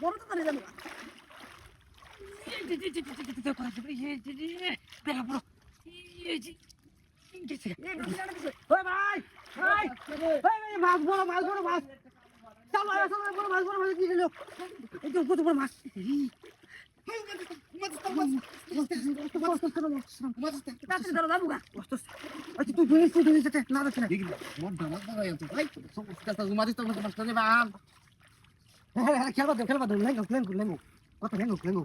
বড় তো তাহলে জানো মাছ বড় মাছ বড় মাছ মাছ খেলবা কত লেঙ্গু লেঙ্গু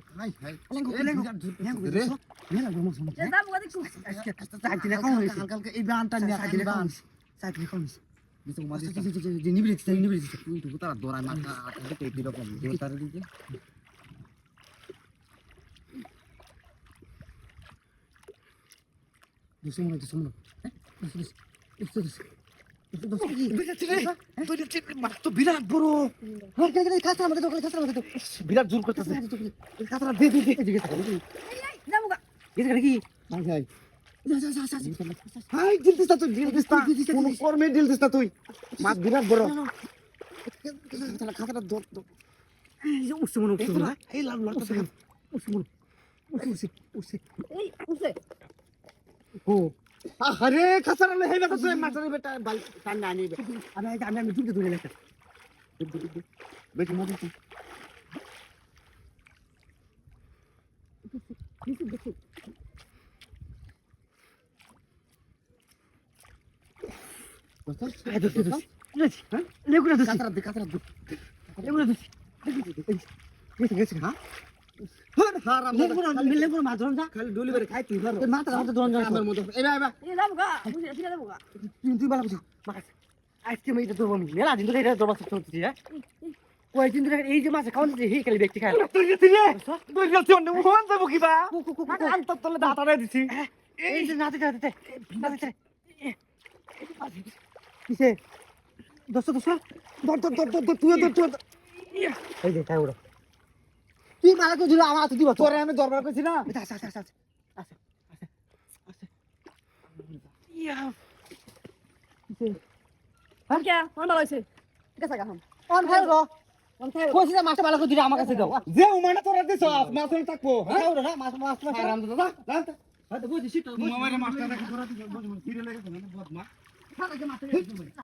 এই বানটা নিয়ে তারা দৌড়ায় মাথা এরকম দিকে বিরাট বড় বিরাট জোর করতেছে তুই মাছ বিরাট বড় খাতাটা আরে খাসার হে না তো মাছের বেটা বাল টান না নিবে আমি দুধ ধরে লেখা বেশ মজা তো আজকে মেয়েটা ধরবো আমি মেলা দিন ধরে এটা ধরবার চেষ্টা করতেছি হ্যাঁ কয়েকদিন ধরে এই যে মাছ খাওয়া হে খালি ব্যক্তি খায় দিচ্ছি এই যে নাতে কিসে দোস্ত তুই এই যে খাই ওরা তুই মারা তো দিল আমার হাতে দিব তোরে আমি দরবার করছি না মাছটা ভালো করে দিলে আমার কাছে দাও যে উমানটা তোরা দিছ মাছ থাকবো মাছ